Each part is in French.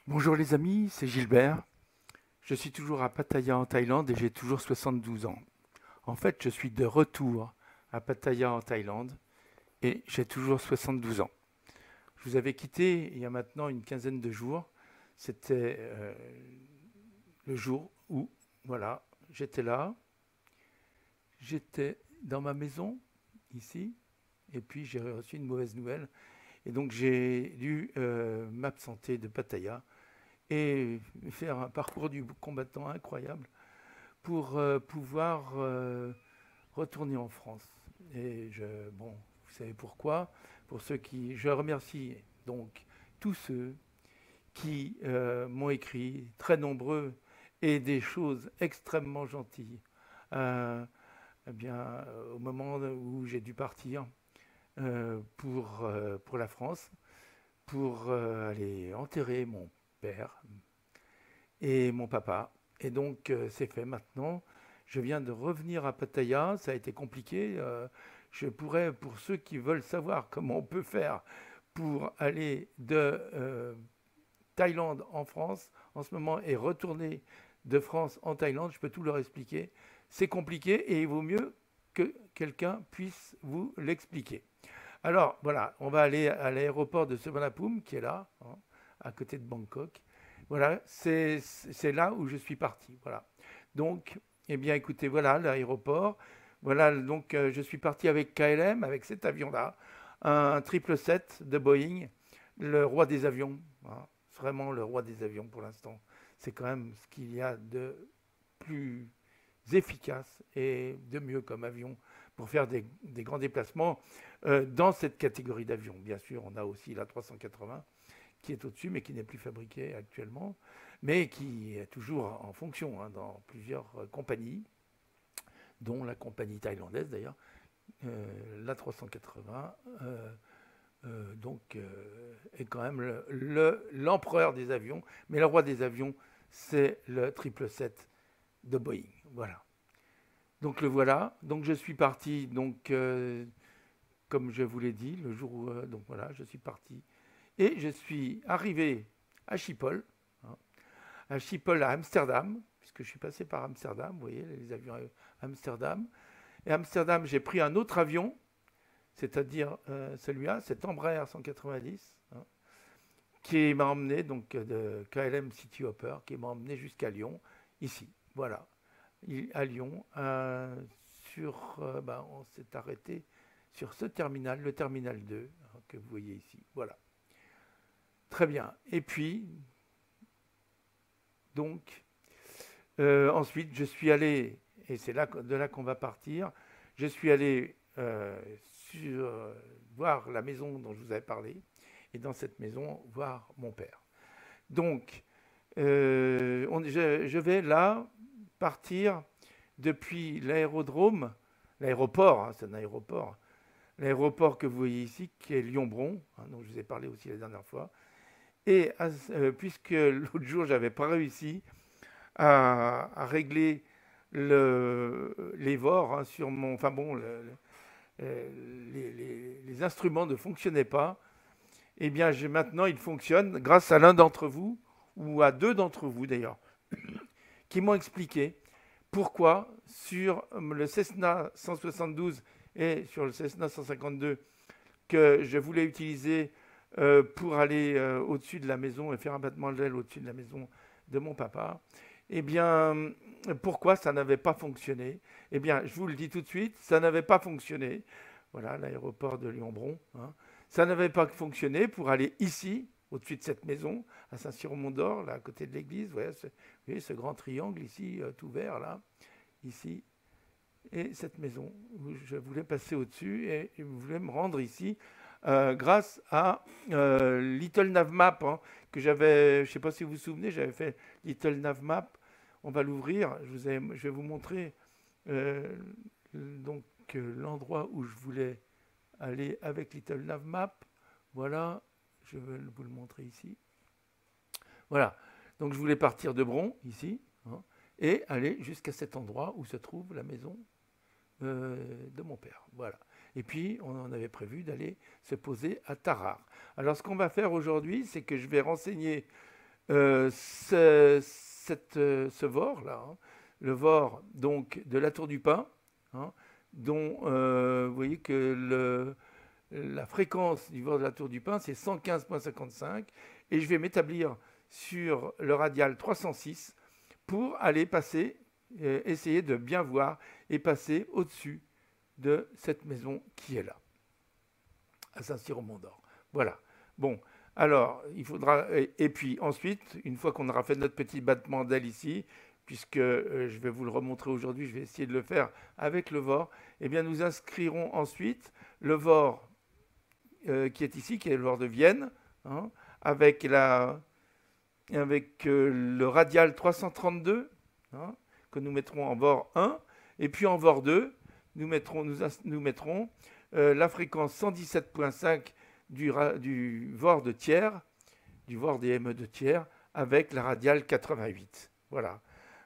Bonjour les amis, c'est Gilbert. Je suis toujours à Pattaya en Thaïlande et j'ai toujours 72 ans. En fait, je suis de retour à Pattaya en Thaïlande et j'ai toujours 72 ans. Je vous avais quitté il y a maintenant une quinzaine de jours. C'était le jour où, voilà, j'étais là, j'étais dans ma maison, ici, et puis j'ai reçu une mauvaise nouvelle. Et donc j'ai dû m'absenter de Pattaya et faire un parcours du combattant incroyable pour pouvoir retourner en France. Bon, vous savez pourquoi. Pour ceux qui, je remercie donc tous ceux qui m'ont écrit, très nombreux, et des choses extrêmement gentilles. Euh, eh bien, au moment où j'ai dû partir pour la France, pour aller enterrer mon père et mon papa. Et donc, c'est fait maintenant. Je viens de revenir à Pattaya. Ça a été compliqué. Je pourrais, pour ceux qui veulent savoir comment on peut faire pour aller de Thaïlande en France en ce moment et retourner de France en Thaïlande, je peux tout leur expliquer. C'est compliqué et il vaut mieux que quelqu'un puisse vous l'expliquer. Alors voilà, on va aller à l'aéroport de Suvarnabhumi qui est là, hein, à côté de Bangkok. Voilà, c'est là où je suis parti. Voilà. Donc, eh bien, écoutez, voilà l'aéroport. Voilà, donc je suis parti avec KLM, avec cet avion-là, un 777 de Boeing, le roi des avions. Hein, vraiment le roi des avions pour l'instant. C'est quand même ce qu'il y a de plus efficace et de mieux comme avion pour faire des grands déplacements dans cette catégorie d'avions. Bien sûr, on a aussi la 380 qui est au-dessus, mais qui n'est plus fabriquée actuellement, mais qui est toujours en fonction hein, dans plusieurs compagnies, dont la compagnie thaïlandaise d'ailleurs, la 380, est quand même l'empereur des avions, mais le roi des avions, c'est le 777 de Boeing. Voilà. Donc le voilà. Donc je suis parti, donc comme je vous l'ai dit, le jour où donc voilà, je suis parti et je suis arrivé à Schiphol, hein, à Schiphol à Amsterdam, puisque je suis passé par Amsterdam, vous voyez les avions à Amsterdam. Et à Amsterdam, j'ai pris un autre avion, c'est-à-dire celui-là, cet Embraer 190, hein, qui m'a emmené donc de KLM City Hopper, qui m'a emmené jusqu'à Lyon, ici, voilà, à Lyon, on s'est arrêté sur ce terminal, le terminal 2, hein, que vous voyez ici, voilà. Très bien. Et puis, donc, ensuite, je suis allé, et c'est là, de là qu'on va partir, je suis allé voir la maison dont je vous avais parlé, et dans cette maison, voir mon père. Donc, je vais là partir depuis l'aérodrome, l'aéroport, hein, c'est un aéroport, l'aéroport que vous voyez ici, qui est Lyon-Bron, hein, dont je vous ai parlé aussi la dernière fois. Et puisque l'autre jour, j'avais pas réussi à régler les VOR hein, sur mon. Enfin bon, les instruments ne fonctionnaient pas. Eh bien, maintenant, ils fonctionnent grâce à l'un d'entre vous, ou à deux d'entre vous d'ailleurs, qui m'ont expliqué pourquoi sur le Cessna 172 et sur le Cessna 152 que je voulais utiliser pour aller au-dessus de la maison et faire un battement d'aile au-dessus de la maison de mon papa, eh bien, pourquoi ça n'avait pas fonctionné? Eh bien, je vous le dis tout de suite, ça n'avait pas fonctionné. Voilà, l'aéroport de Lyon-Bron. Hein. Ça n'avait pas fonctionné pour aller ici, au-dessus de cette maison, à Saint-Cyr-au-Mont-d'Or, là, à côté de l'église. Vous voyez ce grand triangle ici, tout vert, là, ici. Et cette maison où je voulais passer au-dessus et je voulais me rendre ici grâce à Little Navmap hein, que j'avais, je ne sais pas si vous vous souvenez, j'avais fait Little Navmap. On va l'ouvrir. Je vais vous montrer donc l'endroit où je voulais aller avec Little Navmap. Voilà, je vais vous le montrer ici. Voilà. Donc je voulais partir de Bron ici hein, et aller jusqu'à cet endroit où se trouve la maison de mon père. Voilà. Et puis, on en avait prévu d'aller se poser à Tarare. Alors, ce qu'on va faire aujourd'hui, c'est que je vais renseigner Ce VOR-là, hein, le VOR donc, de la Tour du Pin, hein, dont vous voyez que la fréquence du VOR de la Tour du Pin, c'est 115,55, et je vais m'établir sur le radial 306 pour aller passer, essayer de bien voir et passer au-dessus de cette maison qui est là, à Saint-Cyr-au-Mont-d'Or. Voilà. Bon, alors, il faudra... Et puis ensuite, une fois qu'on aura fait notre petit battement d'aile ici, puisque je vais vous le remontrer aujourd'hui, je vais essayer de le faire avec le VOR, eh bien nous inscrirons ensuite le VOR qui est ici, qui est le VOR de Vienne, hein, avec le radial 332, hein, que nous mettrons en VOR 1, et puis en VOR 2, nous mettrons la fréquence 117,5 du VOR de tiers, du VOR des ME de tiers, avec la radiale 88. Voilà.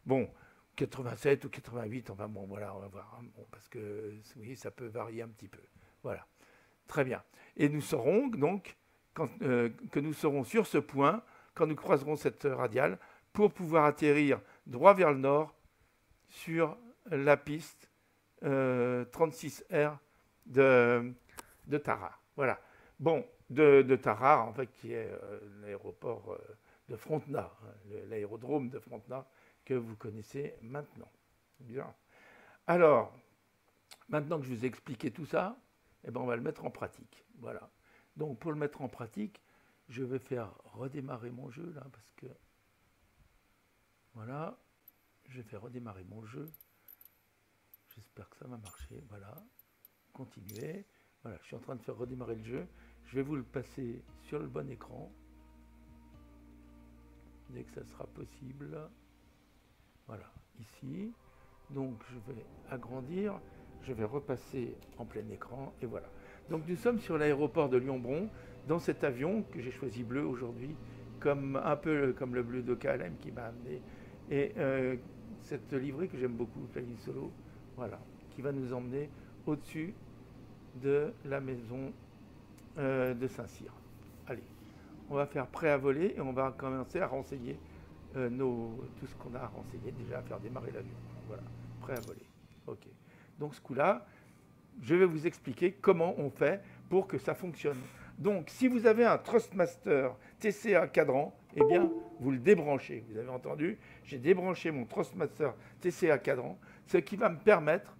Bon, 87 ou 88, enfin bon, voilà, on va voir, hein, bon, parce que vous voyez, ça peut varier un petit peu. Voilà. Très bien. Et nous saurons donc que nous serons sur ce point quand nous croiserons cette radiale pour pouvoir atterrir droit vers le nord sur la piste 36R de Tarare. Voilà. Bon, de Tarare, en fait, qui est l'aéroport de Frontenay, hein, l'aérodrome de Frontenay que vous connaissez maintenant. Bien. Alors, maintenant que je vous ai expliqué tout ça, eh ben, on va le mettre en pratique. Voilà. Donc, pour le mettre en pratique, je vais faire redémarrer mon jeu, là, parce que... Voilà. Je vais faire redémarrer mon jeu. J'espère que ça va marcher. Voilà. Continuer. Voilà, je suis en train de faire redémarrer le jeu. Je vais vous le passer sur le bon écran. Dès que ça sera possible. Voilà, ici. Donc, je vais agrandir. Je vais repasser en plein écran. Et voilà. Donc, nous sommes sur l'aéroport de Lyon-Bron, dans cet avion que j'ai choisi bleu aujourd'hui, un peu comme le bleu de KLM qui m'a amené. Et cette livrée que j'aime beaucoup, la ligne solo, voilà, qui va nous emmener au-dessus de la maison de Saint-Cyr. Allez, on va faire prêt à voler et on va commencer à renseigner tout ce qu'on a à renseigner, déjà à faire démarrer l'avion. Voilà, prêt à voler. Ok. Donc ce coup-là, je vais vous expliquer comment on fait pour que ça fonctionne. Donc, si vous avez un Thrustmaster TCA cadran, eh bien, vous le débranchez. Vous avez entendu, j'ai débranché mon Thrustmaster TCA cadran, ce qui va me permettre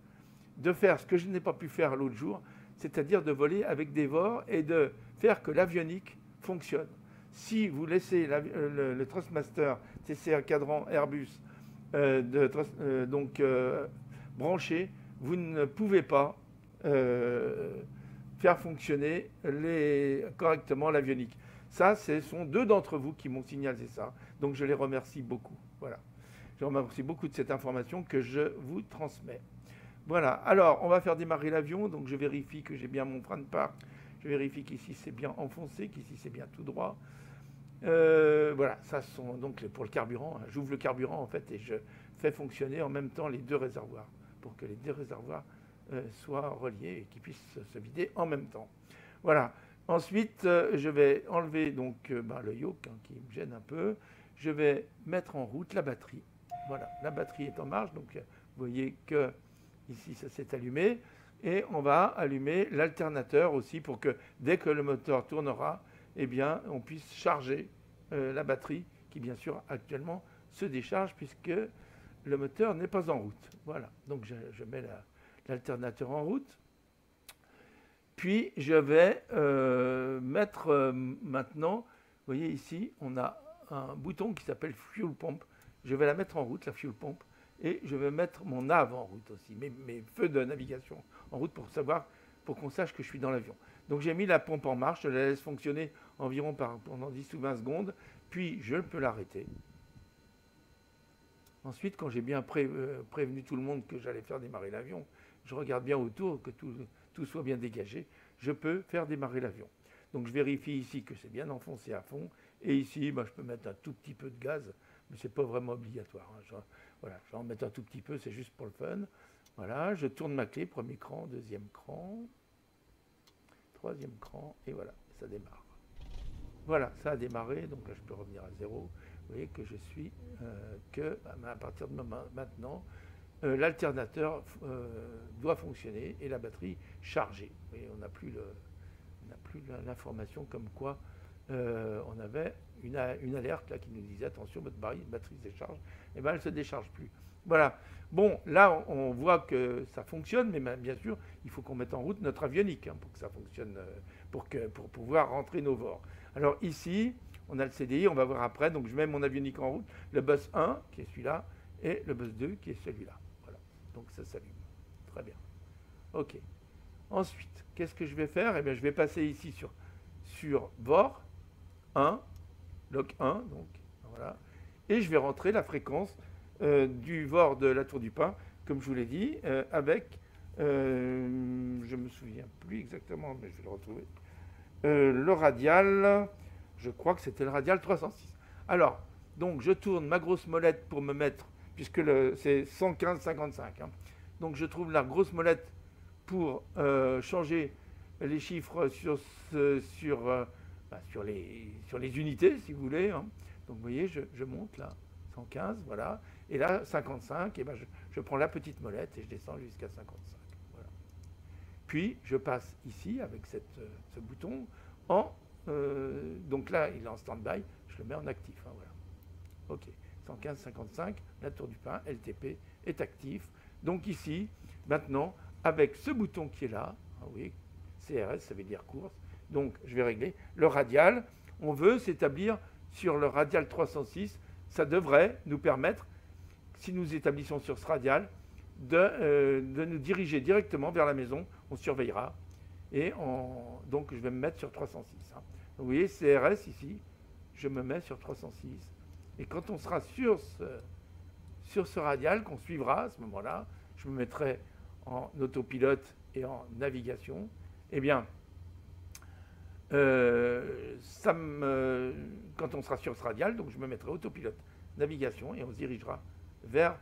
de faire ce que je n'ai pas pu faire l'autre jour, c'est-à-dire de voler avec des VOR et de faire que l'avionique fonctionne. Si vous laissez le Thrustmaster TCA cadran Airbus branché, vous ne pouvez pas faire fonctionner correctement l'avionique. Ça, ce sont deux d'entre vous qui m'ont signalé ça. Donc, je les remercie beaucoup. Voilà. Je remercie beaucoup de cette information que je vous transmets. Voilà. Alors, on va faire démarrer l'avion. Donc, je vérifie que j'ai bien mon frein de parc. Je vérifie qu'ici, c'est bien enfoncé, qu'ici, c'est bien tout droit. Voilà. Ça sont donc pour le carburant. Hein. J'ouvre le carburant, en fait, et je fais fonctionner en même temps les deux réservoirs pour que les deux réservoirs soient reliés et qu'ils puissent se vider en même temps. Voilà. Ensuite, je vais enlever donc, le yoke hein, qui me gêne un peu. Je vais mettre en route la batterie. Voilà, la batterie est en marche. Donc, vous voyez que ici, ça s'est allumé. Et on va allumer l'alternateur aussi pour que dès que le moteur tournera, eh bien, on puisse charger la batterie qui, bien sûr, actuellement se décharge puisque le moteur n'est pas en route. Voilà, donc je mets l'alternateur en route. Puis je vais mettre maintenant, vous voyez ici, on a un bouton qui s'appelle Fuel Pump. Je vais la mettre en route, la Fuel Pump, et je vais mettre mon nav en route aussi, mes feux de navigation en route pour qu'on sache que je suis dans l'avion. Donc j'ai mis la pompe en marche, je la laisse fonctionner environ pendant 10 ou 20 secondes, puis je peux l'arrêter. Ensuite, quand j'ai bien prévenu tout le monde que j'allais faire démarrer l'avion, je regarde bien autour, que tout soit bien dégagé, je peux faire démarrer l'avion. Donc je vérifie ici que c'est bien enfoncé à fond, et ici, je peux mettre un tout petit peu de gaz, mais ce n'est pas vraiment obligatoire. Hein. Voilà, je vais en mettre un tout petit peu, c'est juste pour le fun. Voilà, je tourne ma clé, premier cran, deuxième cran, troisième cran, et voilà, ça démarre. Voilà, ça a démarré, donc là je peux revenir à 0. Vous voyez que je suis que à partir de maintenant, l'alternateur doit fonctionner et la batterie chargée. Vous voyez, on n'a plus l'information comme quoi on avait une alerte là, qui nous disait attention, votre batterie se décharge. Et bien elle ne se décharge plus. Voilà. Bon, là on voit que ça fonctionne, mais bien sûr, il faut qu'on mette en route notre avionique pour que ça fonctionne, pour pouvoir rentrer nos VOR. Alors ici, on a le CDI, on va voir après. Donc je mets mon avionique en route, le bus 1 qui est celui-là, et le bus 2 qui est celui-là. Voilà. Donc ça s'allume. Très bien. OK. Ensuite, qu'est-ce que je vais faire? Eh bien, je vais passer ici sur VOR 1, lock 1, donc voilà. Et je vais rentrer la fréquence du VOR de la Tour du Pin, comme je vous l'ai dit, avec, je ne me souviens plus exactement, mais je vais le retrouver, le radial, je crois que c'était le radial 306. Alors, donc je tourne ma grosse molette pour me mettre, puisque c'est 115,55. Donc je trouve la grosse molette pour changer les chiffres sur les unités, si vous voulez. Donc vous voyez, je monte là, 115, voilà. Et là, 55, et ben je prends la petite molette et je descends jusqu'à 55. Voilà. Puis je passe ici avec ce bouton donc là, il est en stand-by, je le mets en actif. Voilà. OK. 115, 55, la Tour du Pin, LTP, est actif. Donc ici, maintenant, avec ce bouton qui est là, oui, CRS, ça veut dire course, donc je vais régler le radial. On veut s'établir sur le radial 306. Ça devrait nous permettre, si nous établissons sur ce radial, de nous diriger directement vers la maison. On surveillera. Et donc je vais me mettre sur 306. Donc, vous voyez, CRS ici, je me mets sur 306. Et quand on sera sur ce radial, qu'on suivra à ce moment-là, je me mettrai en autopilote et en navigation. Eh bien, quand on sera sur ce radial, donc je me mettrai autopilote, navigation, et on se dirigera vers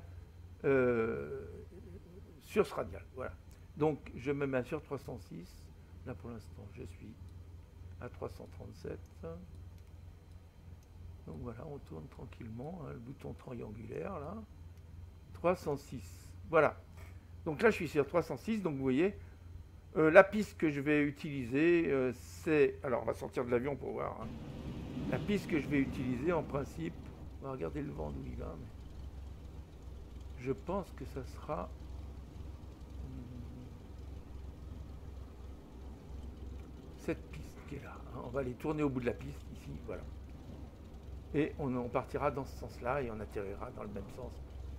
sur ce radial. Voilà. Donc je me mets sur 306. Là pour l'instant, je suis à 337. Donc voilà, on tourne tranquillement, le bouton triangulaire là. 306. Voilà. Donc là, je suis sur 306. Donc vous voyez, la piste que je vais utiliser, c'est... Alors, on va sortir de l'avion pour voir. La piste que je vais utiliser, en principe... On va regarder le vent d'où il va. Mais je pense que ça sera... cette piste qui est là. On va aller tourner au bout de la piste, ici, voilà. Et on partira dans ce sens-là et on atterrira dans le même sens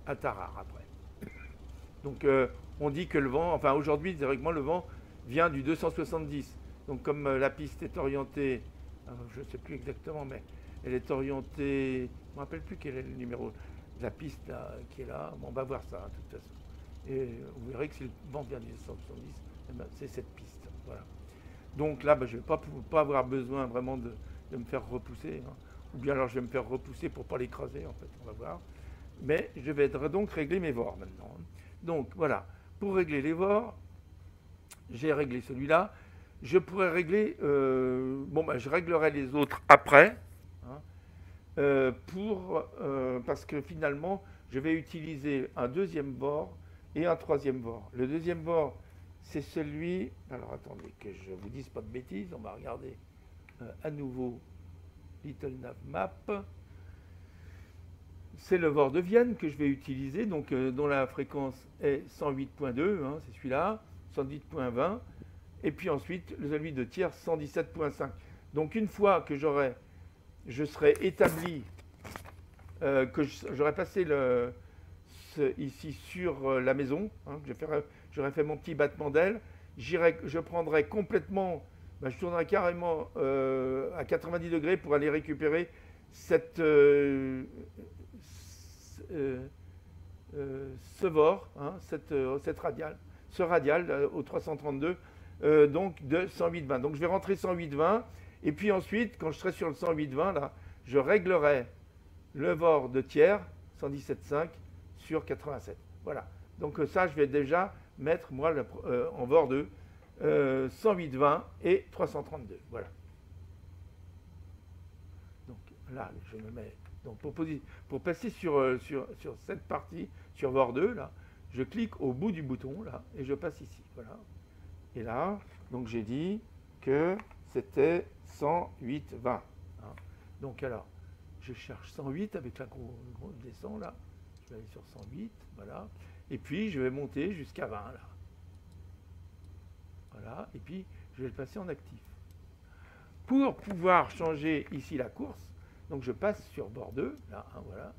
à Tarare après. Donc on dit que le vent, enfin aujourd'hui théoriquement le vent vient du 270. Donc comme la piste est orientée, je ne sais plus exactement, mais elle est orientée, je ne me rappelle plus quel est le numéro de la piste là, qui est là. Bon, on va voir ça de toute façon. Et vous verrez que si le vent vient du 270, eh ben, c'est cette piste. Voilà. Donc là, je ne vais pas avoir besoin vraiment de me faire repousser. Ou bien alors je vais me faire repousser pour ne pas l'écraser, en fait, on va voir. Mais je vais donc régler mes VOR maintenant. Donc voilà, pour régler les VOR, j'ai réglé celui-là. Je pourrais régler, je réglerai les autres après, parce que finalement, je vais utiliser un deuxième VOR et un troisième VOR. Le deuxième VOR, c'est celui, alors attendez que je ne vous dise pas de bêtises, on va regarder à nouveau Little Nav Map. C'est le VOR de Vienne que je vais utiliser, donc, dont la fréquence est 108.2, c'est celui-là, 110.20, et puis ensuite celui de Thiers 117.5. Donc une fois que je serai établi, que j'aurai passé ici sur la maison, j'aurai fait mon petit battement d'aile, je prendrai complètement, je tournerai carrément à 90 degrés pour aller récupérer ce VOR, cette radial, ce radial au 332, donc de 108.20. Donc je vais rentrer 108.20, et puis ensuite, quand je serai sur le 108.20, là, je réglerai le VOR de Thiers, 117.5, sur 87. Voilà. Donc ça, je vais déjà mettre, moi, en VOR 2, 108.20 et 332. Voilà. Donc là, je me mets Donc pour passer sur cette partie, sur bord 2, là, je clique au bout du bouton, là, et je passe ici. Voilà. Et là, donc j'ai dit que c'était 108,20. Hein. Donc alors, je cherche 108 avec la grosse descente, là. Je vais aller sur 108, voilà. Et puis, je vais monter jusqu'à 20, là. Voilà. Et puis, je vais le passer en actif. Pour pouvoir changer ici la course, donc je passe sur bord 2, là, hein, voilà.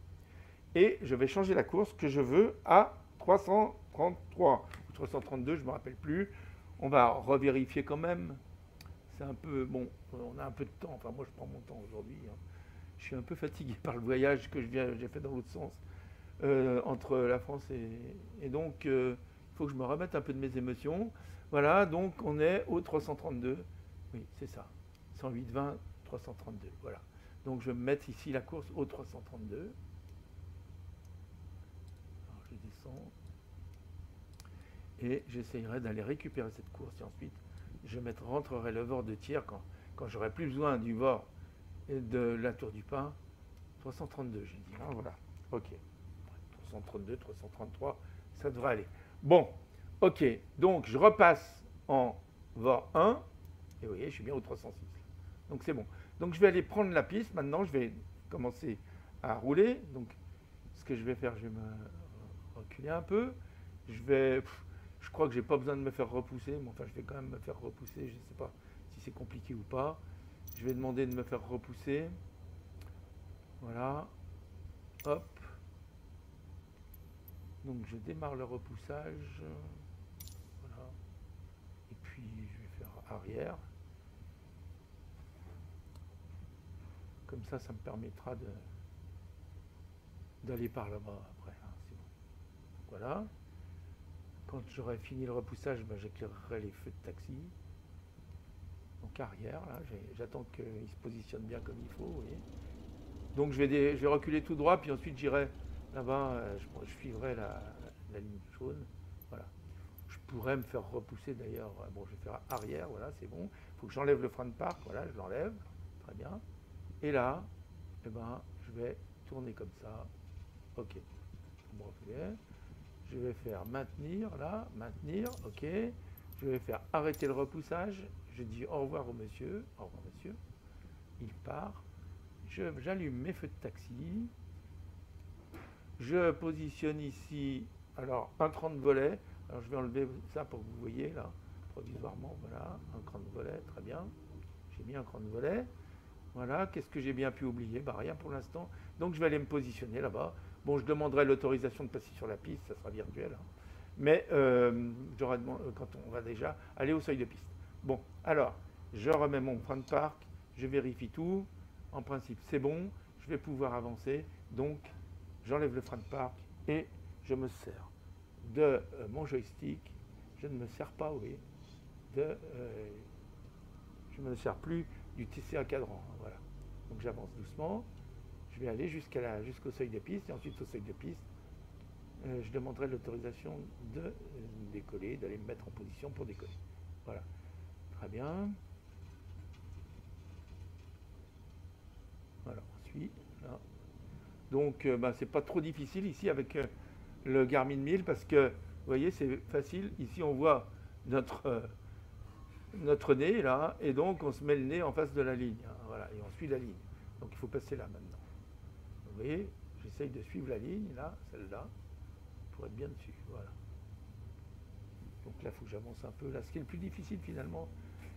Et je vais changer la course que je veux à 333 ou 332, je ne me rappelle plus. On va revérifier quand même. C'est un peu, bon, on a un peu de temps. Enfin, moi, je prends mon temps aujourd'hui. Hein. Je suis un peu fatigué par le voyage que j'ai fait dans l'autre sens, entre la France et donc, il faut que je me remette un peu de mes émotions. Voilà, donc on est au 332. Oui, c'est ça. 108, 20, 332. Voilà. Donc, je vais me mettre ici la course au 332. Alors, je descends. Et j'essayerai d'aller récupérer cette course. Et ensuite, je rentrerai le VOR de tiers quand j'aurai plus besoin du VOR et de la tour du pain. 332, j'ai dit. Hein, voilà. OK. 332, 333, ça devrait aller. Bon. OK. Donc, je repasse en VOR 1. Et vous voyez, je suis bien au 306. Donc, c'est bon. Donc, je vais aller prendre la piste. Maintenant, je vais commencer à rouler. Donc, ce que je vais faire, je vais me reculer un peu. Je crois que j'ai pas besoin de me faire repousser, mais enfin je vais quand même me faire repousser, je ne sais pas si c'est compliqué ou pas. Je vais demander de me faire repousser. Voilà. Hop. Donc je démarre le repoussage. Voilà. Et puis je vais faire arrière. Comme ça me permettra d'aller par là-bas après. Hein, c'est bon. Voilà. Quand j'aurai fini le repoussage, ben, j'éclairerai les feux de taxi. Donc arrière, là, j'attends qu'il se positionne bien comme il faut. Vous voyez. Donc je vais reculer tout droit, puis ensuite j'irai là-bas, je suivrai la ligne jaune. Voilà. Je pourrais me faire repousser d'ailleurs. Bon, je vais faire arrière, voilà, c'est bon. Il faut que j'enlève le frein de parc, voilà, je l'enlève. Très bien. Et là, eh ben, je vais tourner comme ça. OK. Je vais faire maintenir, là, maintenir, OK. Je vais faire arrêter le repoussage. Je dis au revoir au monsieur. Au revoir, monsieur. Il part. J'allume mes feux de taxi. Je positionne ici, alors, un cran de volet. Alors, je vais enlever ça pour que vous voyez, là, provisoirement. Voilà, un cran de volet, très bien. J'ai mis un cran de volet. Voilà, qu'est-ce que j'ai bien pu oublier? Bah, rien pour l'instant. Donc, je vais aller me positionner là-bas. Bon, je demanderai l'autorisation de passer sur la piste, ça sera virtuel. Hein. Mais quand on va déjà aller au seuil de piste. Bon, alors, je remets mon frein de parc, je vérifie tout. En principe, c'est bon, je vais pouvoir avancer. Donc, j'enlève le frein de parc et je me sers de mon joystick. Je ne me sers pas, oui, je ne me sers plus du TCA cadran. Voilà. Donc, j'avance doucement. Je vais aller jusqu'au seuil de piste et ensuite au seuil de piste, je demanderai l'autorisation de décoller, d'aller me mettre en position pour décoller. Voilà. Très bien. Voilà, on suit. Là. Donc, c'est pas trop difficile ici avec le Garmin 1000 parce que, vous voyez, c'est facile. Ici, on voit notre nez, là, et donc on se met le nez en face de la ligne. Hein, voilà, et on suit la ligne. Donc, il faut passer là maintenant. Vous voyez, j'essaye de suivre la ligne, là, celle-là, pour être bien dessus. Voilà. Donc là, il faut que j'avance un peu. Là, ce qui est le plus difficile, finalement,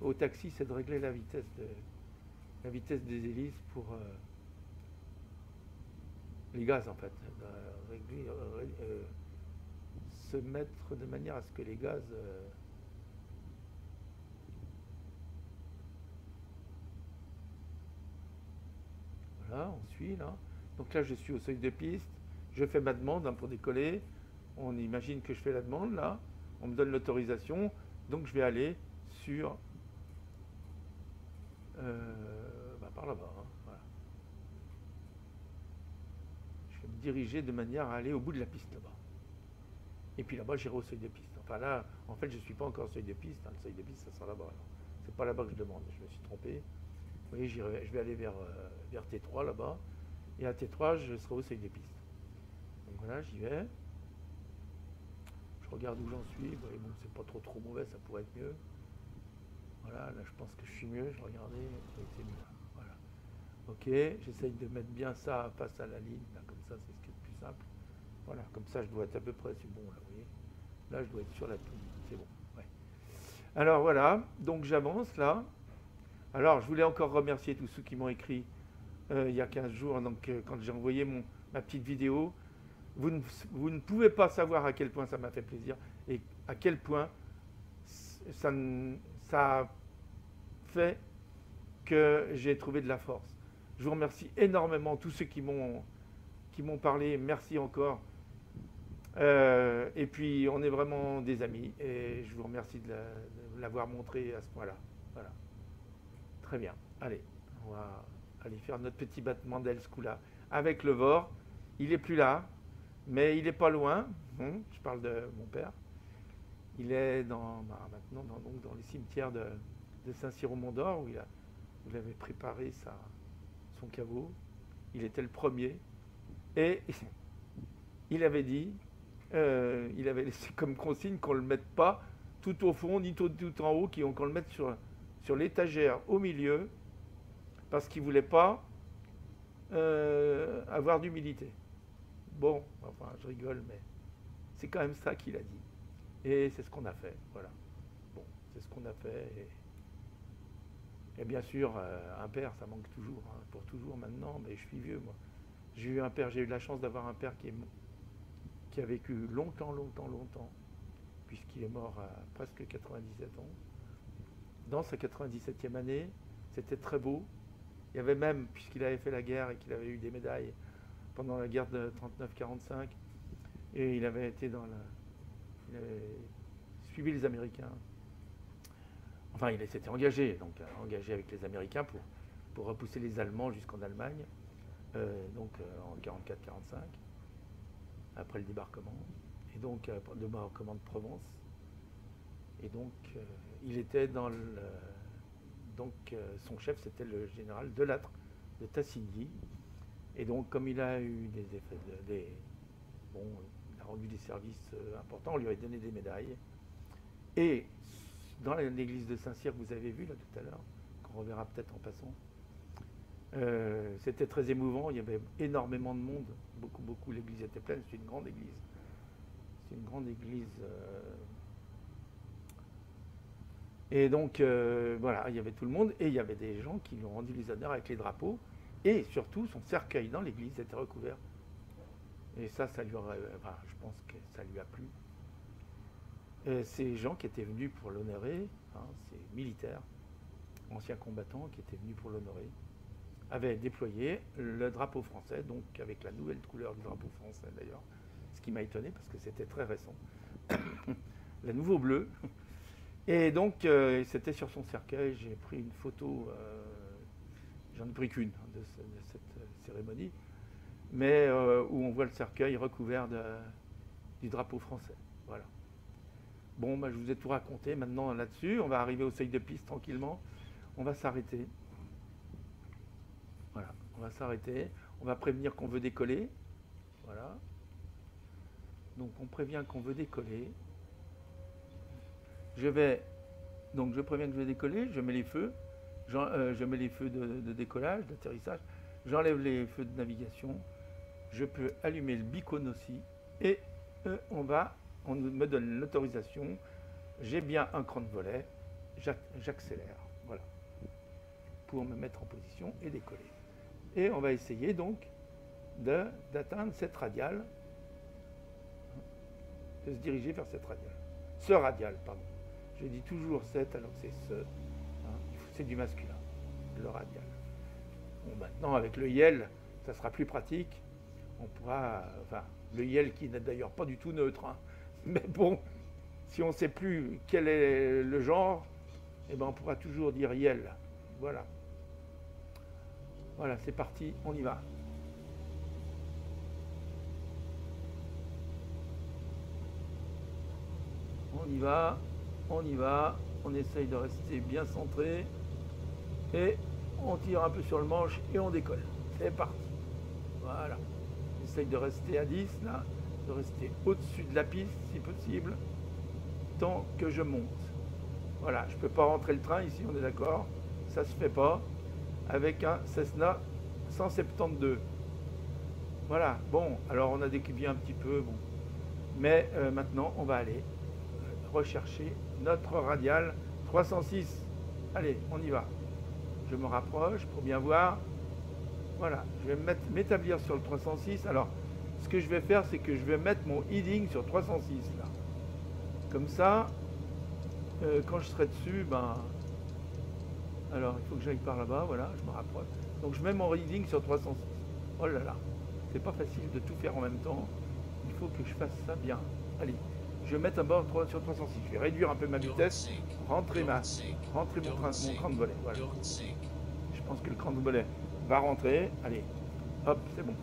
au taxi, c'est de régler la vitesse des hélices pour les gaz, en fait. Se mettre de manière à ce que les gaz... Voilà, on suit, là. Donc là, je suis au seuil de piste. Je fais ma demande hein, pour décoller. On imagine que je fais la demande, là. On me donne l'autorisation. Donc, je vais aller sur... par là-bas. Hein, voilà. Je vais me diriger de manière à aller au bout de la piste, là-bas. Et puis là-bas, j'irai au seuil de piste. Enfin là, en fait, je ne suis pas encore au seuil de piste. Hein. Le seuil de piste, ça sera là-bas. C'est pas là-bas que je demande. Je me suis trompé. Vous voyez, je vais aller vers T3, là-bas. Et à T3, je serai au seuil des pistes. Donc voilà, j'y vais. Je regarde où j'en suis. Bon, c'est pas trop mauvais, ça pourrait être mieux. Voilà, là je pense que je suis mieux. Je regardais, oui, c'est mieux. Voilà. Ok, j'essaye de mettre bien ça face à la ligne. Là, comme ça, c'est ce qui est le plus simple. Voilà, comme ça, je dois être à peu près. C'est bon, là, vous voyez. Là, je dois être sur la touche. C'est bon. Ouais. Alors voilà, donc j'avance là. Alors, je voulais encore remercier tous ceux qui m'ont écrit il y a 15 jours, donc, quand j'ai envoyé ma petite vidéo. Vous ne pouvez pas savoir à quel point ça m'a fait plaisir et à quel point ça a fait que j'ai trouvé de la force. Je vous remercie énormément, tous ceux qui m'ont parlé, merci encore. Et puis, on est vraiment des amis et je vous remercie de l'avoir montré à ce point-là. Voilà. Très bien. Allez, on va aller faire notre petit battement d'El Skoula avec le Vore. Il n'est plus là, mais il n'est pas loin. Je parle de mon père. Il est maintenant dans les cimetières de Saint-Cyr-au-Mont-d'Or où il avait préparé son caveau. Il était le premier. Et il avait dit, il avait laissé comme consigne qu'on ne le mette pas tout au fond ni tout en haut, qu'on le mette sur l'étagère au milieu, parce qu'il ne voulait pas avoir d'humilité. Bon, enfin, je rigole, mais c'est quand même ça qu'il a dit. Et c'est ce qu'on a fait, voilà. Bon, c'est ce qu'on a fait. Et bien sûr, un père, ça manque toujours, hein, pour toujours maintenant, mais je suis vieux, moi. J'ai eu la chance d'avoir un père qui a vécu longtemps, puisqu'il est mort à presque 97 ans. Dans sa 97e année, c'était très beau. Il y avait même, puisqu'il avait fait la guerre et qu'il avait eu des médailles pendant la guerre de 39-45, et il avait suivi les Américains. Enfin, il s'était engagé avec les Américains pour repousser les Allemands jusqu'en Allemagne, en 44-45, après le débarquement, et donc le débarquement de Provence. Et donc, il était son chef, c'était le général Delattre de Tassigny. Et donc, comme il a eu des effets, il a rendu des services importants, on lui a donné des médailles. Et dans l'église de Saint-Cyr que vous avez vue là tout à l'heure, qu'on reverra peut-être en passant, c'était très émouvant, il y avait énormément de monde, beaucoup, l'église était pleine, c'est une grande église. C'est une grande église. Et donc, voilà, il y avait tout le monde, et il y avait des gens qui lui ont rendu les honneurs avec les drapeaux, et surtout, son cercueil dans l'église était recouvert. Et ça lui aurait, je pense que ça lui a plu. Ces gens qui étaient venus pour l'honorer, ces militaires, anciens combattants qui étaient venus pour l'honorer, avaient déployé le drapeau français, donc avec la nouvelle couleur du drapeau français d'ailleurs, ce qui m'a étonné parce que c'était très récent, le nouveau bleu. Et donc, c'était sur son cercueil, j'ai pris une photo, j'en ai pris qu'une de cette cérémonie, mais où on voit le cercueil recouvert du drapeau français. Voilà. Bon, je vous ai tout raconté maintenant là-dessus. On va arriver au seuil de piste tranquillement. On va s'arrêter. Voilà, on va s'arrêter. On va prévenir qu'on veut décoller. Voilà. Donc, on prévient qu'on veut décoller. Je préviens que je vais décoller. Je mets les feux. Je mets les feux de décollage, d'atterrissage. J'enlève les feux de navigation. Je peux allumer le beacon aussi. Et on me donne l'autorisation, j'ai bien un cran de volet, j'accélère, voilà, pour me mettre en position et décoller. Et on va essayer donc d'atteindre cette radiale, de se diriger vers cette radiale. Ce radial, pardon. Je dis toujours cette alors que c'est ce, c'est du masculin, le radial. Bon, maintenant avec le YEL, ça sera plus pratique, on pourra, le YEL qui n'est d'ailleurs pas du tout neutre, mais bon, si on ne sait plus quel est le genre, on pourra toujours dire YEL. Voilà. Voilà, c'est parti, on y va. On essaye de rester bien centré, et on tire un peu sur le manche et on décolle. C'est parti. Voilà. J'essaye de rester à 10 là, de rester au-dessus de la piste si possible, tant que je monte. Voilà, je ne peux pas rentrer le train ici, on est d'accord, ça se fait pas, avec un Cessna 172. Voilà, bon, alors on a décubié un petit peu, bon. Mais maintenant, on va aller rechercher notre radial 306. Allez, on y va. Je me rapproche pour bien voir. Voilà, je vais m'établir sur le 306. Alors, ce que je vais faire, c'est que je vais mettre mon heading sur 306 là. Comme ça, quand je serai dessus, ben, alors il faut que j'aille par là-bas. Voilà, je me rapproche. Donc je mets mon heading sur 306. Oh là là, c'est pas facile de tout faire en même temps. Il faut que je fasse ça bien. Allez, je vais mettre un bord sur 306. Je vais réduire un peu ma vitesse, rentrer mon cran de volet. Voilà. Je pense que le cran de volet va rentrer. Allez, hop, c'est bon.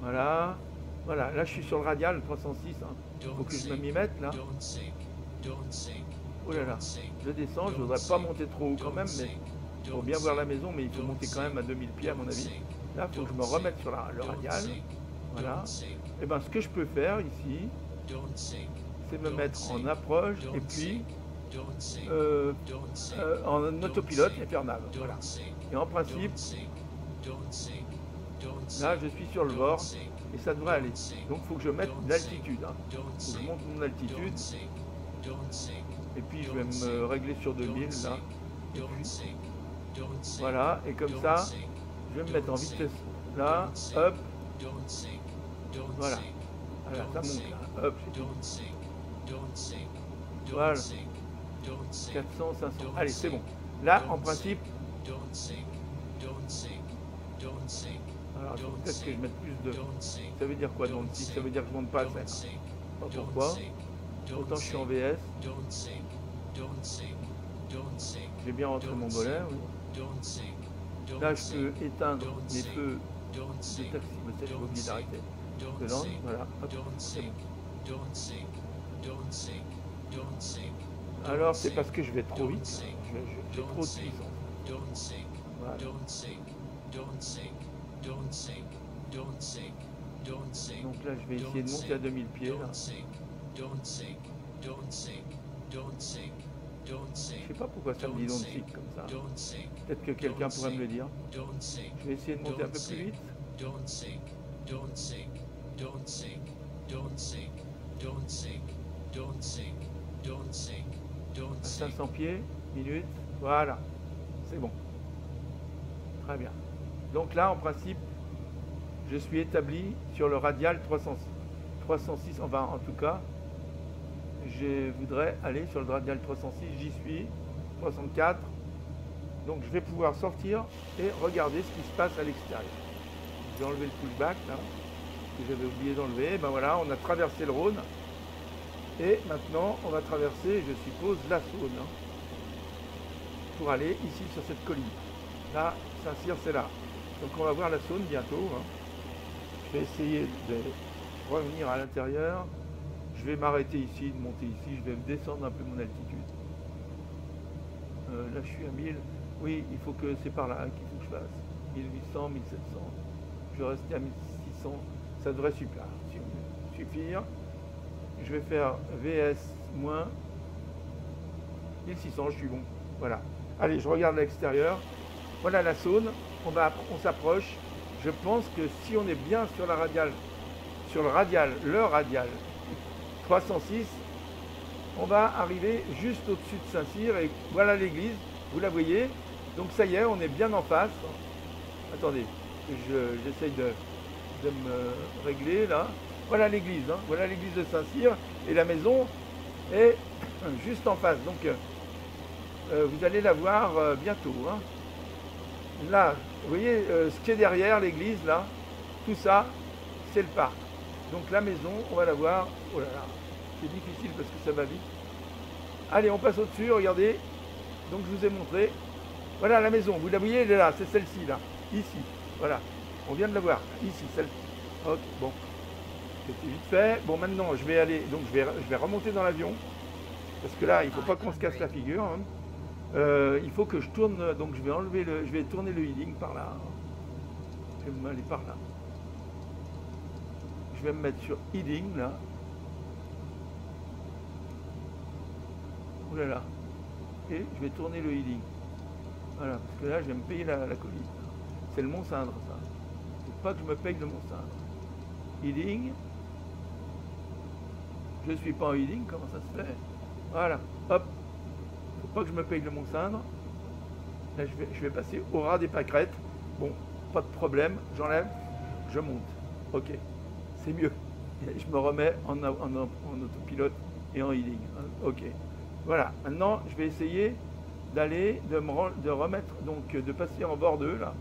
Voilà. Voilà, là je suis sur le radial 306. Il faut que je m'y mette là. Oh là là, je descends, je ne voudrais pas monter trop haut quand même, mais pour bien voir la maison, mais il faut monter quand même à 2000 pieds à mon avis. Là, il faut que je me remette sur le radial. Voilà. Et bien ce que je peux faire ici, c'est me mettre en approche et puis en autopilote et faire nav. Voilà. Et en principe, là je suis sur le bord et ça devrait aller. Donc il faut que je mette l'altitude. Il faut que je monte mon altitude. Et puis je vais me régler sur 2000 là. Et puis, voilà, et comme ça, je vais me mettre en vitesse là, hop. Voilà. Voilà, ça monte là, hop, c'est tout. Voilà. 400, 500. Allez, c'est bon. Là, en principe. Alors, il faut peut-être que je mette plus de. Ça veut dire quoi dans le titre? Ça veut dire que je ne monte pas assez. Pas pourquoi. Pourtant, je suis en VS. J'ai bien rentré mon volet. Oui. Là, je peux éteindre mes feux de taxi. Mais j'ai oublié d'arrêter. Voilà. Hop, c'est bon. Alors, c'est parce que je vais trop vite. J'ai trop de puissance. Voilà. Donc là, je vais essayer de monter à 2000 pieds. Là. Je sais pas pourquoi ça me dit don't sink comme ça. Peut-être que quelqu'un pourrait me le dire. Je vais essayer de monter un peu plus vite. À 500 pieds, minutes. Voilà. C'est bon. Très bien. Donc là, en principe, je suis établi sur le radial 306. 306, enfin, en tout cas, je voudrais aller sur le radial 306, j'y suis, 64. Donc je vais pouvoir sortir et regarder ce qui se passe à l'extérieur. Je vais enlever le pushback, là, que j'avais oublié d'enlever. Ben voilà, on a traversé le Rhône. Et maintenant, on va traverser, je suppose, la Saône. Hein, pour aller ici sur cette colline. Là, Saint-Cyr, c'est là. Donc on va voir la Saône bientôt. Hein. Je vais essayer de revenir à l'intérieur. Je vais m'arrêter ici, de monter ici. Je vais me descendre un peu mon altitude. Là, je suis à 1000. Oui, il faut que c'est par là qu'il faut que je fasse. 1800, 1700. Je vais rester à 1600. Ça devrait suffire. Je vais faire VS moins 1600, je suis bon. Voilà. Allez, je regarde l'extérieur. Voilà la Saône. On s'approche. Je pense que si on est bien sur la radiale, le radial 306, on va arriver juste au-dessus de Saint-Cyr et voilà l'église, vous la voyez. Donc ça y est, on est bien en face. Attendez, j'essaye de me régler là. Voilà l'église, hein. Voilà l'église de Saint-Cyr et la maison est juste en face. Donc vous allez la voir bientôt. Hein. Là, vous voyez ce qui est derrière l'église là, tout ça, c'est le parc. Donc la maison, on va la voir. Oh là là, c'est difficile parce que ça va vite. Allez, on passe au-dessus, regardez. Donc je vous ai montré. Voilà la maison, vous la voyez, elle est là, c'est celle-ci là, ici. Voilà, on vient de la voir, ici, celle-ci. Ok, bon. C'est vite fait. Bon, maintenant, je vais aller, donc je vais remonter dans l'avion. Parce que là, il ne faut pas qu'on se casse la figure. Hein. Il faut que je tourne, donc je vais tourner le heading par là. Je vais aller par là. je vais me mettre sur heading là. Ouh là là. Et je vais tourner le heading. Voilà, parce que là je vais me payer la colline. C'est le Mont-Cindre ça. Faut pas que je me paye le Mont-Cindre. Heading. Je suis pas en heading, comment ça se fait? Voilà, hop. Faut pas que je me paye le Mont-Cindre. Là je vais passer au ras des pâquerettes. Bon, pas de problème, j'enlève, je monte. Ok, c'est mieux. Je me remets en autopilote et en heading. Ok. Voilà, maintenant je vais essayer de remettre, donc de passer en bord 2 là.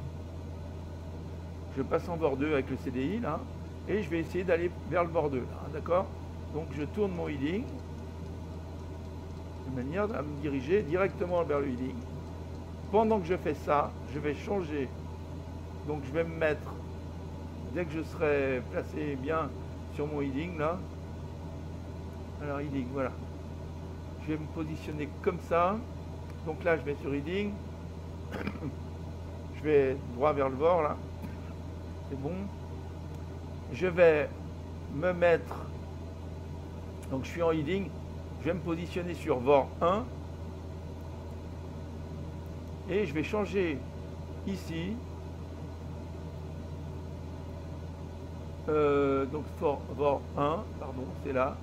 Je passe en bord 2 avec le CDI là, et je vais essayer d'aller vers le bord 2 là, d'accord? Donc je tourne mon heading de manière à me diriger directement vers le heading. Pendant que je fais ça, je vais changer. Donc je vais me mettre, dès que je serai placé bien sur mon heading là, alors heading, voilà. Je vais me positionner comme ça. Donc là je vais sur heading. Je vais droit vers le bord là. C'est bon. Je vais me mettre, donc je suis en heading, je vais me positionner sur VOR 1 et je vais changer ici. Donc VOR 1, pardon, c'est là.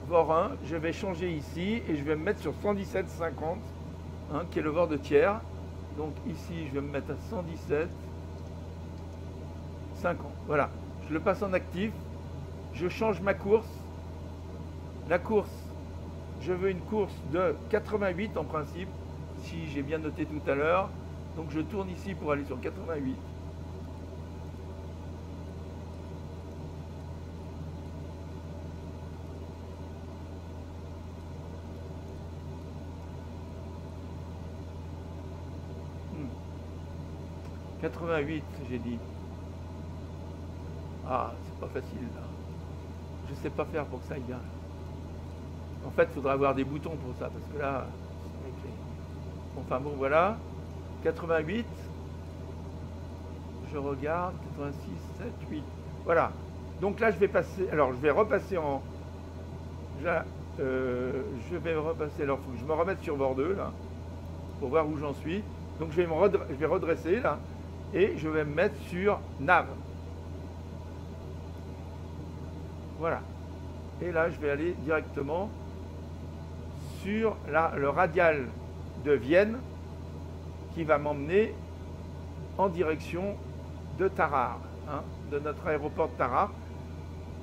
VOR 1, je vais changer ici et je vais me mettre sur 117,50, hein, qui est le VOR de tiers. Donc ici, je vais me mettre à 117,50. Voilà, je le passe en actif. Je change ma course. La course, je veux une course de 88 en principe, si j'ai bien noté tout à l'heure. Donc je tourne ici pour aller sur 88. Hmm. 88, j'ai dit. Ah, c'est pas facile là. Je sais pas faire pour que ça aille bien. En fait, il faudra avoir des boutons pour ça, parce que là, enfin bon, voilà. 88. Je regarde. 86, 7, 8. Voilà. Donc là, je vais passer. Alors, je vais repasser en. Là, je vais repasser. Alors, il faut que je me remette sur bord 2, là, pour voir où j'en suis. Donc, je vais redresser, là, et je vais me mettre sur nav. Voilà. Et là, je vais aller directement sur le radial de Vienne qui va m'emmener en direction de Tarare, hein, de notre aéroport de Tarare.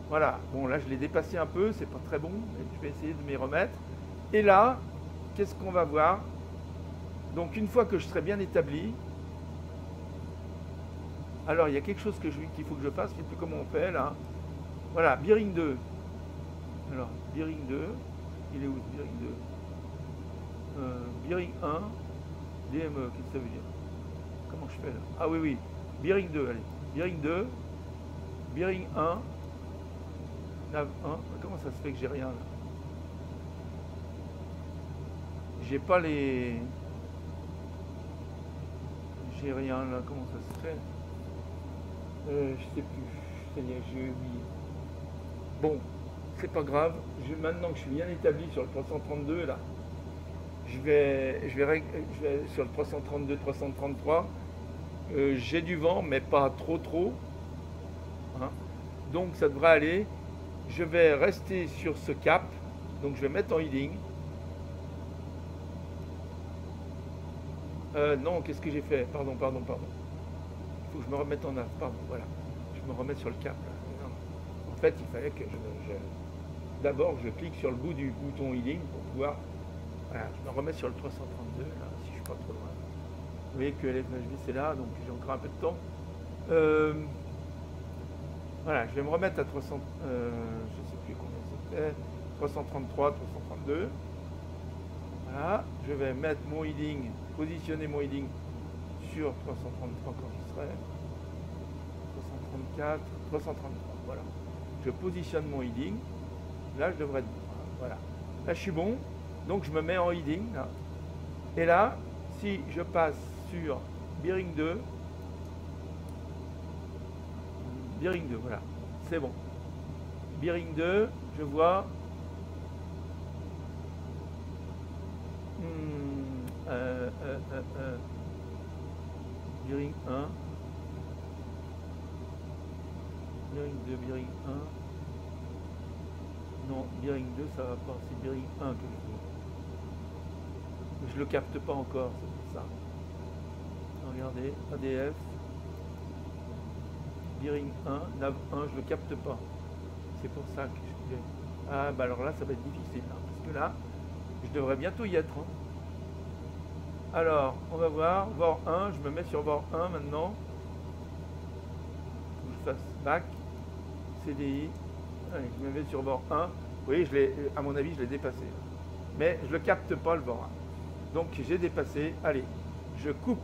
Voilà. Bon, là, je l'ai dépassé un peu, c'est pas très bon, mais je vais essayer de m'y remettre. Et là, qu'est-ce qu'on va voir? Donc, une fois que je serai bien établi, alors il y a quelque chose qu'il faut que je fasse, je ne sais plus comment on fait là. Voilà, bearing 2. Alors, bearing 2, il est où ce bearing 2? Bearing 1, DME, qu'est-ce que ça veut dire? Comment je fais là? Ah oui, oui, bearing 2, allez. Bearing 2, bearing 1, nav 1. Comment ça se fait que j'ai rien là? J'ai pas les... J'ai rien là, comment ça se fait? Je sais plus, j'ai oublié. Bon, c'est pas grave. Maintenant que je suis bien établi sur le 332 là, je vais sur le 332, 333. J'ai du vent, mais pas trop. Hein. Donc ça devrait aller. Je vais rester sur ce cap. Donc je vais mettre en heading. Non, qu'est-ce que j'ai fait? Pardon. Il faut que je me remette en avant. Pardon, voilà. Je me remets sur le cap. Là. En fait, il fallait que d'abord je clique sur le bout du bouton heading pour pouvoir. Voilà, je me remets sur le 332 là, si je suis pas trop loin. Vous voyez que l'FHV c'est là, donc j'ai encore un peu de temps. Voilà, je vais me remettre à 300. Je ne sais plus combien c'était. 333, 332. Voilà, je vais mettre mon heading, positionner mon heading sur 333 quand j'y serai. 334, 333, voilà. Je positionne mon heading. Là, je devrais être bon. Voilà. Là, je suis bon. Donc, je me mets en heading. Là. Et là, si je passe sur bearing 2, voilà. c'est bon. Bearing 2, je vois. Bearing 1. Bearing 2, bearing 1. Non, bearing 2, ça va pas. C'est bearing 1 que je veux. Je le capte pas encore, c'est pour ça. Regardez, ADF. Bearing 1, nav 1, je le capte pas. C'est pour ça que je disais. Ah, bah alors là, ça va être difficile. Hein, parce que là, je devrais bientôt y être. Hein. Alors, on va voir. VOR 1, je me mets sur VOR 1 maintenant. Faut que je fasse back. CDI. Allez, je me mets sur VOR 1. Vous voyez, à mon avis, je l'ai dépassé. Mais je ne le capte pas, le VOR 1. Donc, j'ai dépassé. Allez, je coupe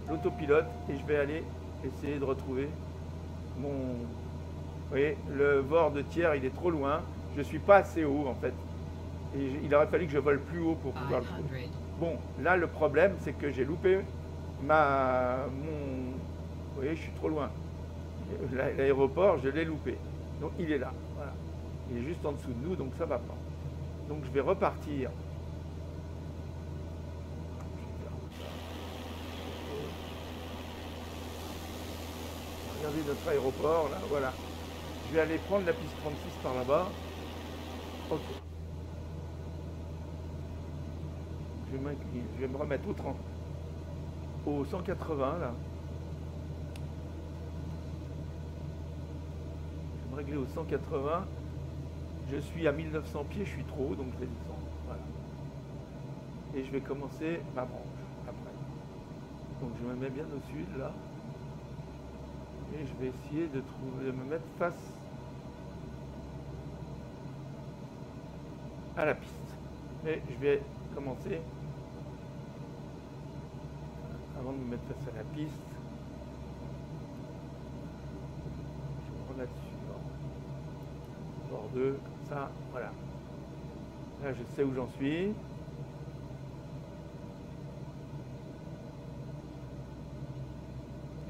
l'autopilote et je vais aller essayer de retrouver mon... Vous voyez, le VOR de tiers, il est trop loin. Je ne suis pas assez haut, en fait. Et il aurait fallu que je vole plus haut pour pouvoir le trouver. Bon, là, le problème, c'est que j'ai loupé Vous voyez, je suis trop loin. L'aéroport, je l'ai loupé. Donc, il est là. Voilà. Il est juste en dessous de nous, donc ça va pas. Donc, je vais repartir. Regardez notre aéroport, là, voilà. Je vais aller prendre la piste 36 par là-bas. Ok. Je vais me remettre au 180, là. Je vais me régler au 180. Je suis à 1900 pieds, je suis trop haut, donc je vais descendre. Voilà. Et je vais commencer ma branche après. Donc je me mets bien au sud, là. Et je vais essayer de me mettre face à la piste. Mais je vais commencer, avant de me mettre face à la piste, je vais me remettre sur bord 2, comme ça, voilà. Là, je sais où j'en suis.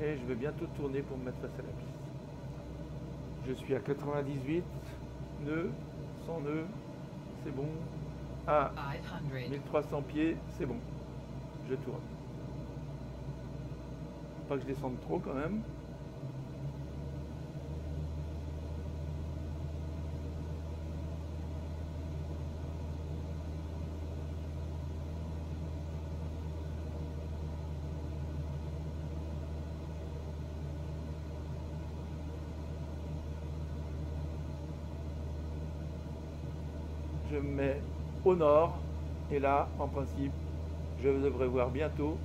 Et je vais bientôt tourner pour me mettre face à la piste. Je suis à 98 nœuds, 100 nœuds, c'est bon. À 1300 pieds, c'est bon. Je tourne. Pas que je descende trop quand même. Je me mets au nord et là, en principe, je devrais voir bientôt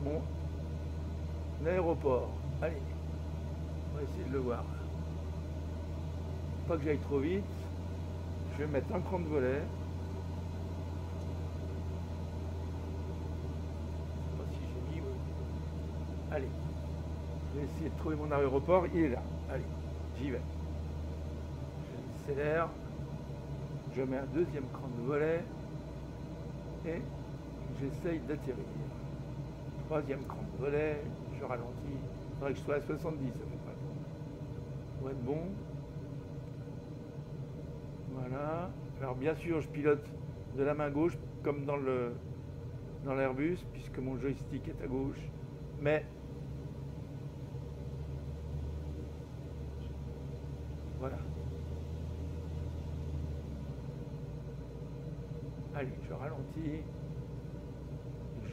mon aéroport. Allez, on va essayer de le voir. Pas que j'aille trop vite. Je vais mettre un cran de volet. Je sais pas si j'ai mis. Allez, je vais essayer de trouver mon aéroport. Il est là. Allez, j'y vais. J'accélère. Je mets un deuxième cran de volet et j'essaye d'atterrir. Troisième cran de volet, je ralentis. Il faudrait que je sois à 70 à peu près. Pour être bon. Voilà. Alors bien sûr, je pilote de la main gauche comme dans l'Airbus, puisque mon joystick est à gauche. Mais voilà. Allez, je ralentis.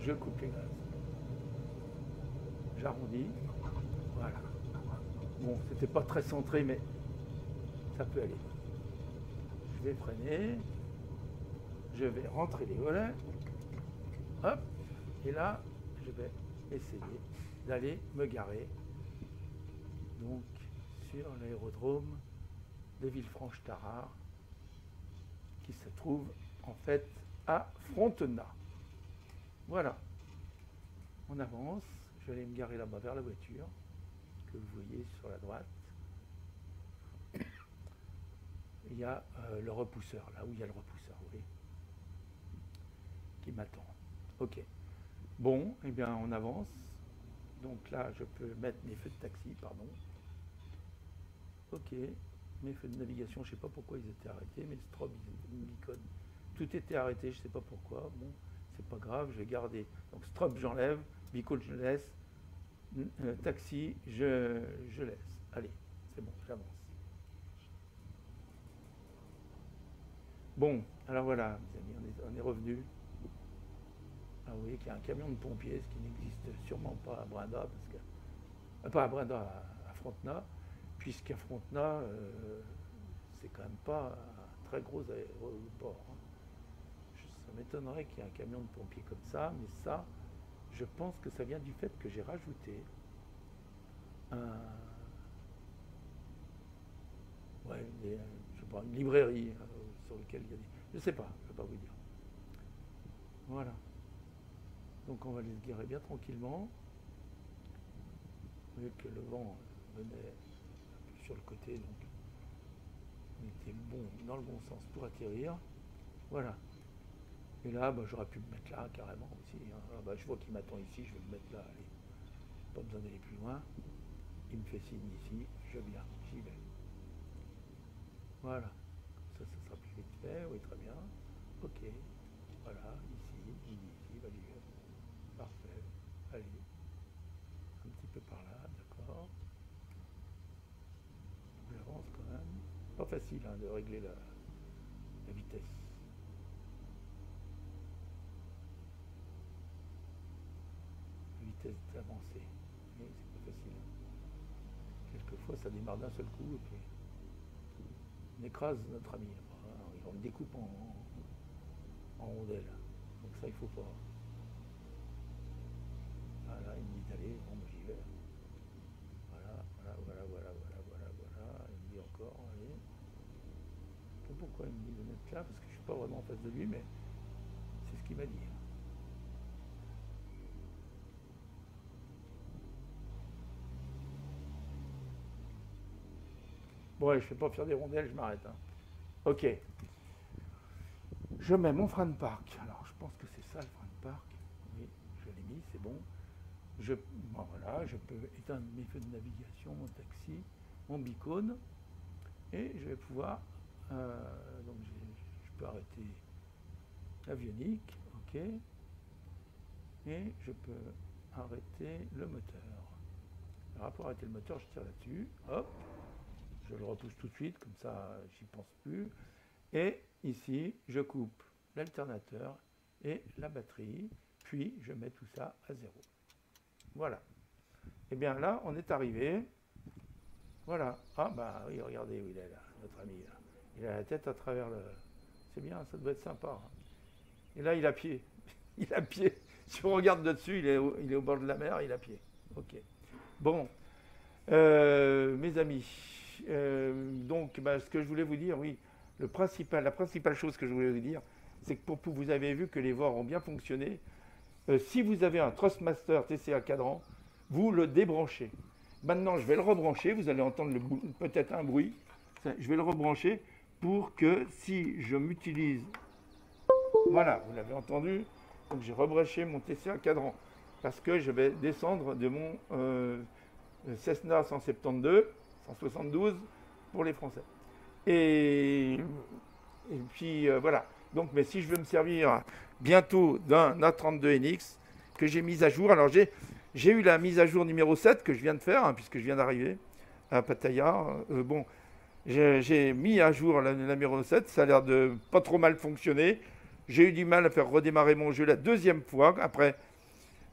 Je coupe les gaz. J'arrondis. Voilà. Bon, c'était pas très centré, mais ça peut aller. Je vais freiner. Je vais rentrer les volets. Hop. Et là, je vais essayer d'aller me garer. Donc, sur l'aérodrome de Villefranche-Tarare, qui se trouve en fait à Frontenay. Voilà. On avance. Je vais aller me garer là-bas vers la voiture, que vous voyez sur la droite. Il y a le repousseur, là où il y a le repousseur, vous voyez, qui m'attend. Ok. Bon, eh bien on avance. Donc là, je peux mettre mes feux de taxi, pardon. Ok. Mes feux de navigation, je ne sais pas pourquoi ils étaient arrêtés, mes strobes, Nikon, tout était arrêté, je ne sais pas pourquoi. Bon, c'est pas grave, je vais garder. Donc strobe, j'enlève, Bicol, je laisse, taxi, je laisse. Allez, c'est bon, j'avance. Bon, alors voilà, mes amis, on est revenu. Ah, vous voyez qu'il y a un camion de pompiers, ce qui n'existe sûrement pas à Brinda, parce que, pas à Brinda, à Frontenay, puisqu'à Frontenay, c'est quand même pas un très gros aéroport. Hein. Ça m'étonnerait qu'il y ait un camion de pompiers comme ça, mais ça, je pense que ça vient du fait que j'ai rajouté un, ouais, je sais pas, une librairie sur laquelle il y a des... Je sais pas, je ne vais pas vous dire. Voilà. Donc on va les garer bien tranquillement. Vous voyez que le vent venait sur le côté, donc on était bon dans le bon sens pour atterrir. Voilà. Et là, bah, j'aurais pu me mettre là carrément aussi. Hein. Ah, bah, je vois qu'il m'attend ici, je vais me mettre là. Allez. Pas besoin d'aller plus loin. Il me fait signe ici, je viens, j'y vais. Voilà. Ça sera plus vite fait, oui, très bien. Ok. Voilà, ici, ici, va dire. Parfait. Allez. Un petit peu par là, d'accord. J'avance quand même. Pas facile hein, de régler la vitesse. La vitesse d'avancée. Mais c'est pas facile. Quelquefois, ça démarre d'un seul coup et puis on écrase notre ami. On le découpe en rondelles. Donc ça, il faut pas. Voilà, il me dit d'aller, bon, bah, j'y vais. Voilà. Il me dit encore, allez. Je sais pas pourquoi il me dit de mettre là, parce que je suis pas vraiment en face de lui, mais c'est ce qu'il m'a dit. Bon, ouais, je ne vais pas faire des rondelles, je m'arrête. Hein. Ok. Je mets mon frein de parc. Alors, je pense que c'est ça le frein de parc. Oui, je l'ai mis, c'est bon. Bon, voilà, je peux éteindre mes feux de navigation, mon taxi, mon bicône. Et je vais pouvoir... donc, je peux arrêter l'avionique. Ok. Et je peux arrêter le moteur. Alors, pour arrêter le moteur, je tire là-dessus. Hop. Je le repousse tout de suite, comme ça, j'y pense plus. Et ici, je coupe l'alternateur et la batterie, puis je mets tout ça à 0. Voilà. Et bien là, on est arrivé. Voilà. Ah bah oui, regardez où il est là, notre ami. Là. Il a la tête à travers le... C'est bien, ça doit être sympa. Hein. Et là, il a pied. Il a pied. Si on regarde de dessus, il est au bord de la mer, il a pied. Ok. Bon. Mes amis, donc bah, ce que je voulais vous dire, oui, la principale chose que je voulais vous dire, c'est que vous avez vu que les VOR ont bien fonctionné. Si vous avez un Thrustmaster TCA cadran, vous le débranchez. Maintenant, je vais le rebrancher, vous allez entendre peut-être un bruit. Je vais le rebrancher pour que si je m'utilise... Voilà, vous l'avez entendu. Donc j'ai rebranché mon TCA cadran parce que je vais descendre de mon Cessna 172 pour les Français. Et puis voilà. Donc, mais si je veux me servir bientôt d'un A32NX que j'ai mis à jour, alors j'ai eu la mise à jour numéro 7 que je viens de faire, hein, puisque je viens d'arriver à Pattaya. Bon, j'ai mis à jour la numéro 7, ça a l'air de pas trop mal fonctionner. J'ai eu du mal à faire redémarrer mon jeu la deuxième fois, après,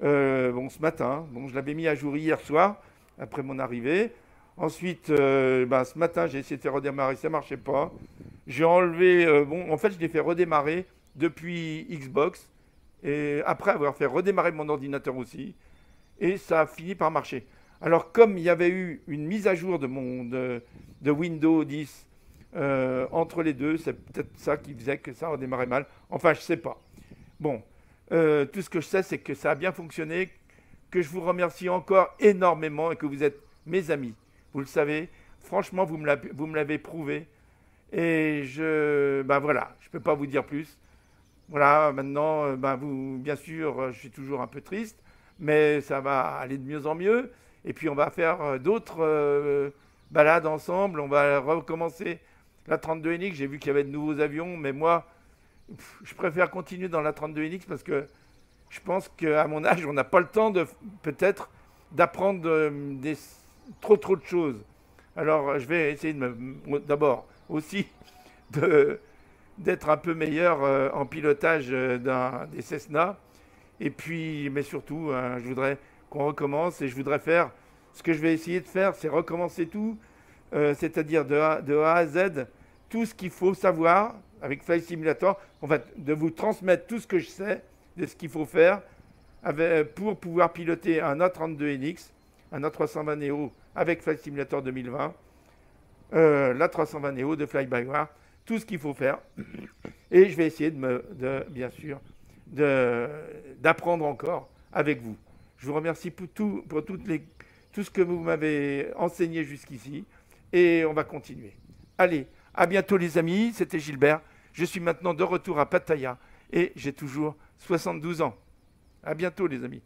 bon, ce matin. Bon, je l'avais mis à jour hier soir, après mon arrivée. Ensuite, ce matin, j'ai essayé de faire redémarrer, ça ne marchait pas. J'ai enlevé, en fait, je l'ai fait redémarrer depuis Xbox, et après avoir fait redémarrer mon ordinateur aussi, et ça a fini par marcher. Alors, comme il y avait eu une mise à jour de Windows 10 entre les deux, c'est peut-être ça qui faisait que ça redémarrait mal. Enfin, je ne sais pas. Bon, tout ce que je sais, c'est que ça a bien fonctionné, que je vous remercie encore énormément et que vous êtes mes amis. Vous le savez, franchement, vous me l'avez prouvé. Et voilà, je ne peux pas vous dire plus. Voilà, maintenant, bien sûr, je suis toujours un peu triste, mais ça va aller de mieux en mieux. Et puis, on va faire d'autres balade ensemble. On va recommencer la 32NX. J'ai vu qu'il y avait de nouveaux avions, mais moi, je préfère continuer dans la 32NX parce que je pense qu'à mon âge, on n'a pas le temps peut-être d'apprendre trop de choses. Alors, je vais essayer d'abord aussi d'être un peu meilleur en pilotage des Cessna. Et puis, mais surtout, je voudrais qu'on recommence et je voudrais faire, ce que je vais essayer de faire, c'est recommencer tout, c'est-à-dire de A à Z, tout ce qu'il faut savoir avec Flight Simulator, en fait, de vous transmettre tout ce que je sais de ce qu'il faut faire pour pouvoir piloter un A32NX, un A320 Neo avec Flight Simulator 2020, l'A320 Neo de Fly-by-Wire, tout ce qu'il faut faire. Et je vais essayer bien sûr, d'apprendre encore avec vous. Je vous remercie pour tout ce que vous m'avez enseigné jusqu'ici. Et on va continuer. Allez, à bientôt les amis. C'était Gilbert. Je suis maintenant de retour à Pattaya et j'ai toujours 72 ans. À bientôt les amis.